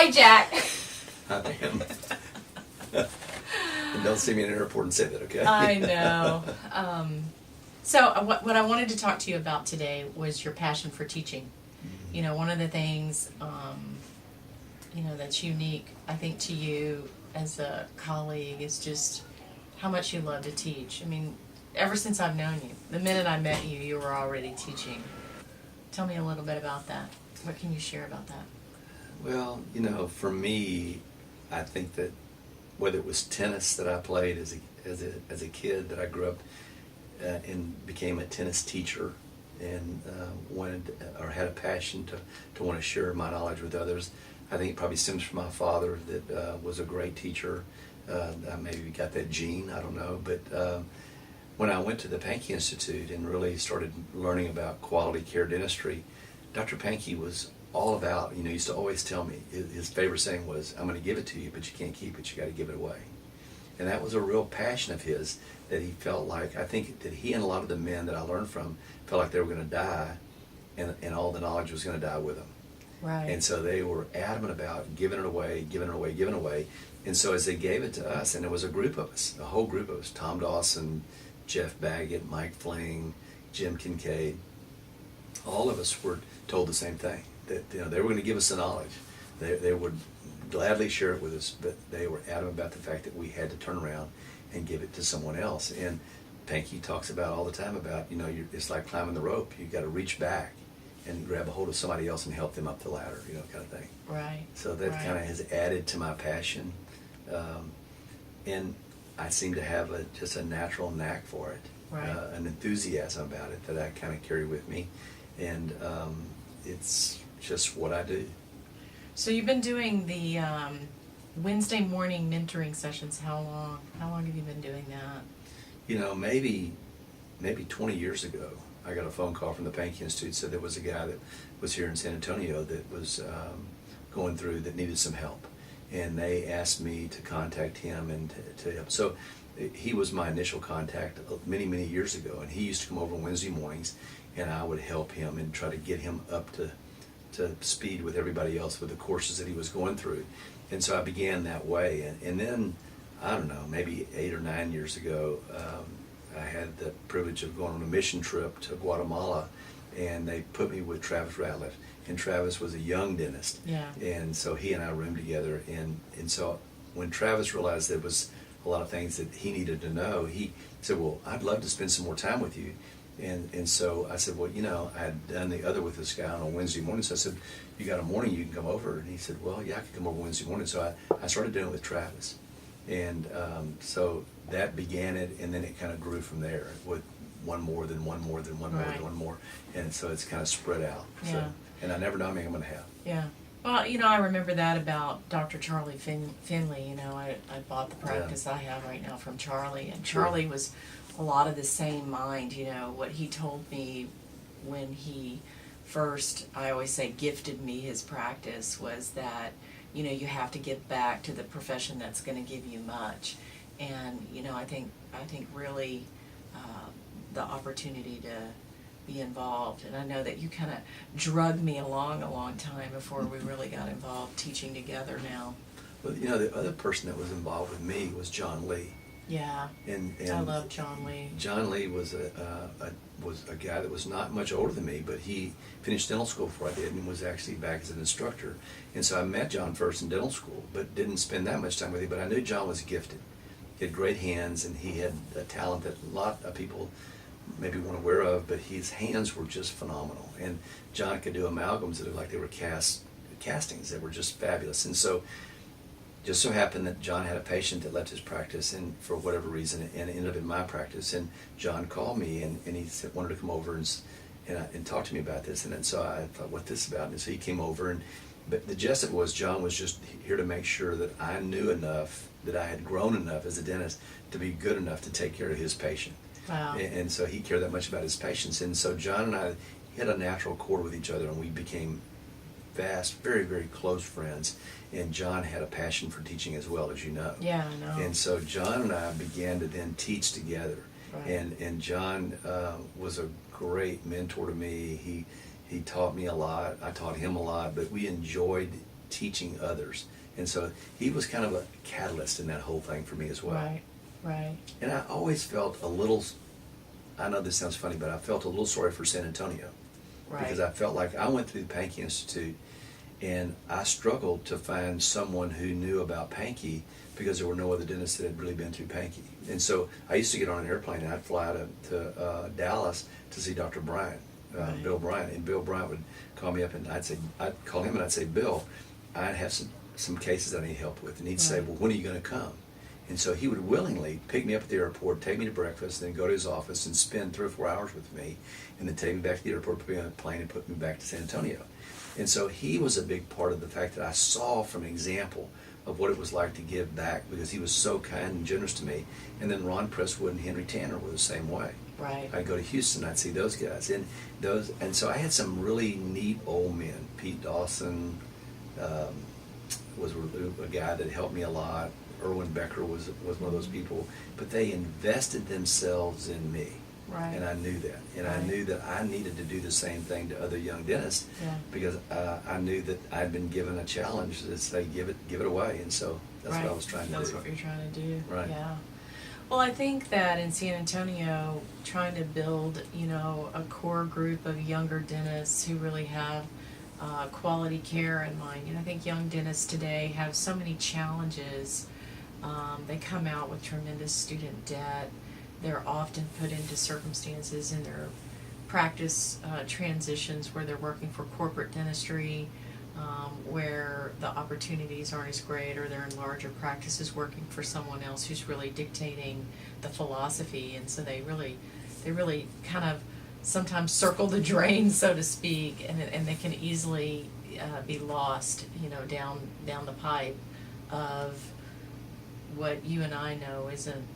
Hi, Jack. Hi, Pam. And don't see me in an airport and say that, okay? I know. So what I wanted to talk to you about today was your passion for teaching. Mm-hmm. You know, one of the things, you know, that's unique, I think, to you as a colleague is just how much you love to teach. I mean, ever since I've known you, the minute I met you, you were already teaching. Tell me a little bit about that. What can you share about that? Well, you know, for me, I think that whether it was tennis that I played as a kid, that I grew up and became a tennis teacher, and wanted or had a passion to want to share my knowledge with others. I think it probably stems from my father that was a great teacher. I maybe got that gene, I don't know. But when I went to the Pankey Institute and really started learning about quality care dentistry, Dr. Pankey was all about, you know, he used to always tell me, his favorite saying was, I'm going to give it to you, but you can't keep it, you got to give it away. And that was a real passion of his, that he felt like, I think that he and a lot of the men that I learned from felt like they were going to die, and all the knowledge was going to die with them. Right. And so they were adamant about giving it away, giving it away, giving it away. And so as they gave it to us, and it was a group of us, a whole group of us, Tom Dawson, Jeff Baggett, Mike Fling, Jim Kincaid, all of us were told the same thing, that, you know, they were going to give us the knowledge. They would gladly share it with us, but they were adamant about the fact that we had to turn around and give it to someone else. And Pankey talks about all the time about, you know, it's like climbing the rope. You got to reach back and grab a hold of somebody else and help them up the ladder, you know, kind of thing. Right. So that Right. kind of has added to my passion, and I seem to have just a natural knack for it, Right. An enthusiasm about it that I kind of carry with me, and it's just what I do. So you've been doing the Wednesday morning mentoring sessions. How long? How long have you been doing that? You know, maybe 20 years ago, I got a phone call from the Pankey Institute. Said there was a guy that was here in San Antonio that was going through, that needed some help, and they asked me to contact him and to help. So he was my initial contact many years ago, and he used to come over on Wednesday mornings, and I would help him and try to get him up to speed with everybody else with the courses that he was going through. And so I began that way, and then, I don't know, maybe 8 or 9 years ago, I had the privilege of going on a mission trip to Guatemala, and they put me with Travis Ratliff, and Travis was a young dentist. Yeah. And so he and I roomed together, and so when Travis realized there was a lot of things that he needed to know, he said, well, I'd love to spend some more time with you. And so I said, well, you know, I had done the other with this guy on a Wednesday morning, so I said, you got a morning you can come over? And he said, well, yeah, I could come over Wednesday morning. So I started doing it with Travis. And so that began it, and then it kind of grew from there with one more, then one more, then one more, Right. then one more. And so it's kind of spread out. Yeah. So, and I never know how many I'm going to have. Yeah. Well, you know, I remember that about Dr. Charlie Finley. You know, I bought the practice I have right now from Charlie, and Sure. Charlie was a lot of the same mind. You know, what he told me when he first, I always say, gifted me his practice was that, you know, you have to give back to the profession that's going to give you much. And, you know, I think really the opportunity to be involved, and I know that you kind of drug me along a long time before we really got involved teaching together now. But, you know, the other person that was involved with me was John Lee. Yeah, And I love John Lee. John Lee was a guy that was not much older than me, but he finished dental school before I did, and was actually back as an instructor. And so I met John first in dental school, but didn't spend that much time with him. But I knew John was gifted. He had great hands, and he had a talent that a lot of people maybe weren't aware of, but his hands were just phenomenal. And John could do amalgams that looked like they were castings that were just fabulous. And so just so happened that John had a patient that left his practice, and for whatever reason, and ended up in my practice. And John called me, and he said, wanted to come over and talk to me about this. And then so I thought, what's this about? And so he came over, but the gist of it was John was just here to make sure that I knew enough, that I had grown enough as a dentist to be good enough to take care of his patient. Wow. And so he cared that much about his patients. And so John and I had a natural accord with each other, and we became very close friends. And John had a passion for teaching as well, as you know. Yeah, I know. And so John and I began to then teach together. Right. And John was a great mentor to me. He taught me a lot. I taught him a lot. But we enjoyed teaching others. And so he was kind of a catalyst in that whole thing for me as well. Right, right. And I always felt a little, I know this sounds funny, but I felt a little sorry for San Antonio. Right. Because I felt like I went through the Pankey Institute and I struggled to find someone who knew about Pankey because there were no other dentists that had really been through Pankey. And so I used to get on an airplane and I'd fly to Dallas to see Dr. Bryant, Right. Bill Bryant. And Bill Bryant would call me up and I'd call him and I'd say, Bill, I'd have some cases I need help with. And he'd say, Right. well, when are you going to come? And so he would willingly pick me up at the airport, take me to breakfast, and then go to his office and spend 3 or 4 hours with me, and then take me back to the airport, put me on a plane, and put me back to San Antonio. And so he was a big part of the fact that I saw from an example of what it was like to give back, because he was so kind and generous to me. And then Ron Presswood and Henry Tanner were the same way. Right. I'd go to Houston, I'd see those guys, and so I had some really neat old men. Pete Dawson was a guy that helped me a lot. Erwin Becker was one of those people, but they invested themselves in me. Right. And I knew that. And I Right. knew that I needed to do the same thing to other young dentists, Yeah. because I knew that I'd been given a challenge to say, give it away. And so that's Right. what I was trying to That's do. what you're trying to do. Right. Yeah. Well, I think that in San Antonio, trying to build, a core group of younger dentists who really have quality care in mind. I think young dentists today have so many challenges. They come out with tremendous student debt. They're often put into circumstances in their practice transitions where they're working for corporate dentistry, where the opportunities aren't as great, or they're in larger practices working for someone else who's really dictating the philosophy, and so they really kind of sometimes circle the drain, so to speak, and they can easily be lost, down the pipe of what you and I know isn't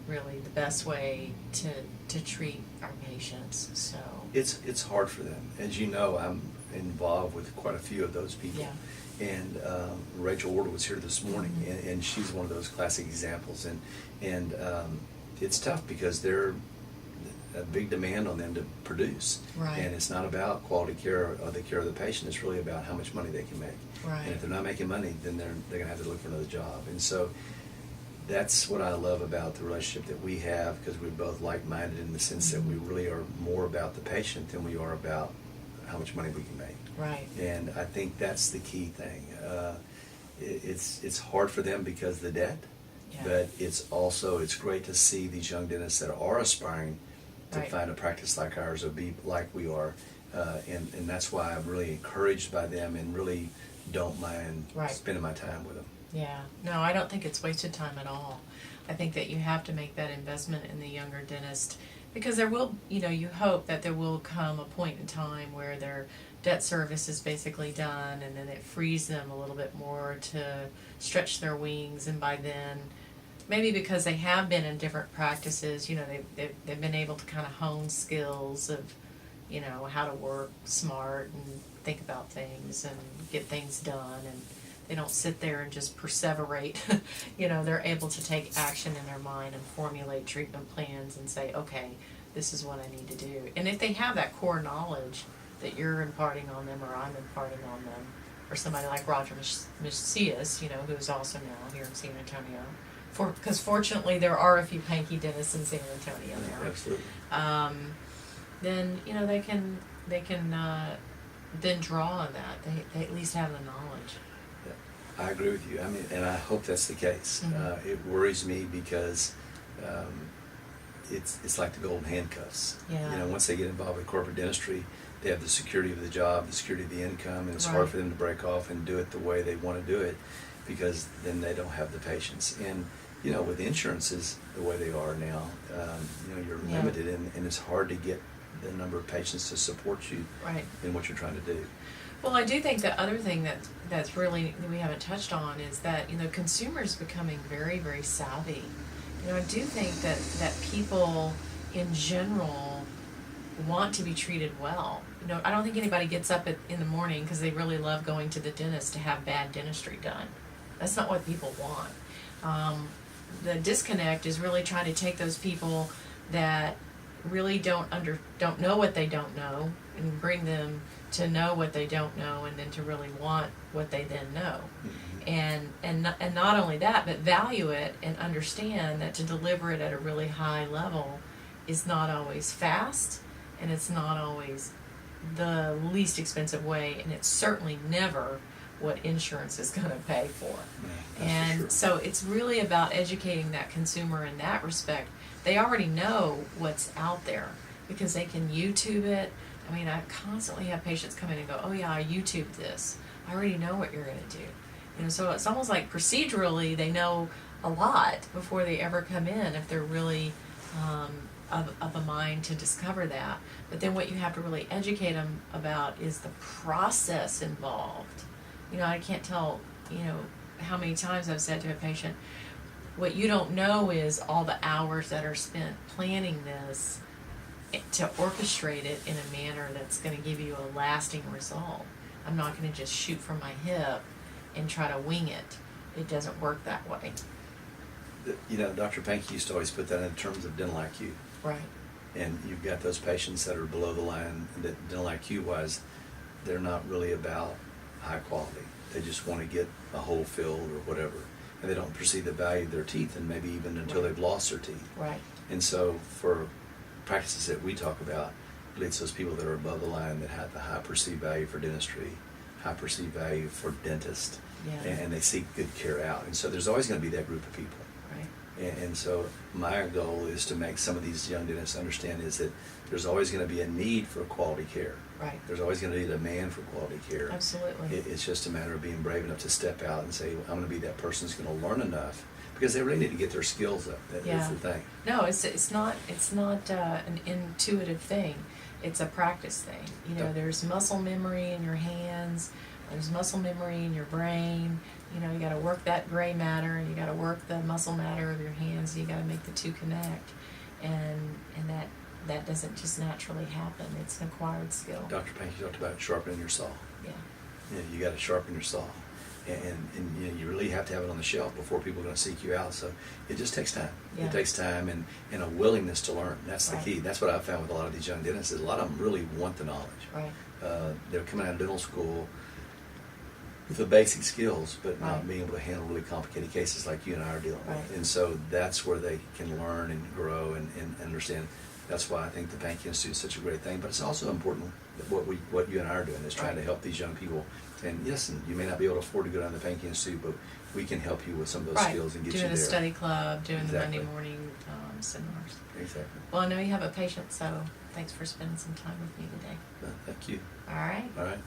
really the best way to treat our patients. So It's hard for them. As you know, I'm involved with quite a few of those people. Yeah. And Rachel Ward was here this morning, and she's one of those classic examples. And it's tough because they're a big demand on them to produce. Right. And it's not about quality care or the care of the patient. It's really about how much money they can make. Right. And if they're not making money, then they're going to have to look for another job. And so that's what I love about the relationship that we have, because we're both like-minded in the sense that we really are more about the patient than we are about how much money we can make. Right. And I think that's the key thing. It's hard for them because of the debt, Yeah. but it's great to see these young dentists that are aspiring to Right. find a practice like ours or be like we are, and that's why I'm really encouraged by them and really don't mind Right. spending my time with them. Yeah, no, I don't think it's wasted time at all. I think that you have to make that investment in the younger dentist, because there will, you hope that there will come a point in time where their debt service is basically done, and then it frees them a little bit more to stretch their wings, and by then, maybe because they have been in different practices, they've been able to kind of hone skills of, how to work smart and think about things and get things done, and they don't sit there and just perseverate. They're able to take action in their mind and formulate treatment plans and say, okay, this is what I need to do. And if they have that core knowledge that you're imparting on them, or I'm imparting on them, or somebody like Roger Macias, who's also now here in San Antonio, because fortunately there are a few Pankey dentists in San Antonio now. Absolutely. Then they can then draw on that. They at least have the knowledge. I agree with you. I mean, and I hope that's the case. Mhm. It worries me because it's like the golden handcuffs. Yeah. Once they get involved with corporate dentistry, they have the security of the job, the security of the income, and it's Right. hard for them to break off and do it the way they want to do it, because then they don't have the patience. And with insurances the way they are now, you're Yeah. limited, and it's hard to get the number of patients to support you Right. in what you're trying to do. Well, I do think the other thing that's really that we haven't touched on is that consumers becoming very, very savvy. I do think that people in general want to be treated well. I don't think anybody gets up in the morning because they really love going to the dentist to have bad dentistry done. That's not what people want. The disconnect is really trying to take those people that really don't know what they don't know, and bring them to know what they don't know, and then to really want what they then know. And not only that, but value it and understand that to deliver it at a really high level is not always fast, and it's not always the least expensive way, and it's certainly never what insurance is going to pay for. Yeah, And for sure. so it's really about educating that consumer in that respect. They already know what's out there because they can YouTube it. I mean, I constantly have patients come in and go, oh yeah, I YouTubed this. I already know what you're going to do. You know, so it's almost like procedurally they know a lot before they ever come in if they're really of a mind to discover that. But then what you have to really educate them about is the process involved. You know, I can't tell, you know, how many times I've said to a patient, what you don't know is all the hours that are spent planning this to orchestrate it in a manner that's going to give you a lasting result. I'm not going to just shoot from my hip and try to wing it. It doesn't work that way. You know, Dr. Pankey used to always put that in terms of dental IQ. Right. And you've got those patients that are below the line that dental IQ wise, they're not really about high quality. They just want to get a hole filled or whatever. And they don't perceive the value of their teeth, and maybe even until they've lost their teeth. Right. And so for practices that we talk about, really it's those people that are above the line that have the high perceived value for dentistry, high perceived value for dentists, Yeah. and they seek good care out. And so there's always going to be that group of people. Right. And so my goal is to make some of these young dentists understand is that there's always going to be a need for quality care. Right. There's always going to be a demand for quality care. Absolutely. It's just a matter of being brave enough to step out and say, I'm going to be that person who's going to learn enough, because they really need to get their skills up. That's Yeah. the thing. No, it's not an intuitive thing. It's a practice thing. You know, Yeah. there's muscle memory in your hands. There's muscle memory in your brain. You know, you got to work that gray matter, and you got to work the muscle matter of your hands. You got to make the two connect, and that doesn't just naturally happen. It's an acquired skill. Dr. Pankey talked about sharpening your saw. Yeah. You know, you got to sharpen your saw, and you know, you really have to have it on the shelf before people are going to seek you out. So it just takes time. Yeah. It takes time and a willingness to learn. That's the Right. key. That's what I've found with a lot of these young dentists. Is a lot of them really want the knowledge. Right. They're coming out of dental school with the basic skills, but not Right. being able to handle really complicated cases like you and I are dealing Right. with. And so that's where they can learn and grow and understand. That's why I think the Pankey Institute is such a great thing. But it's also important that what you and I are doing is trying to help these young people. And yes, and you may not be able to afford to go down to the Pankey Institute, but we can help you with some of those Right. skills and get doing you a there. study club, doing Exactly. the Monday morning seminars. Exactly. Well, I know you have a patient, so thanks for spending some time with me today. Thank you. All right. All right.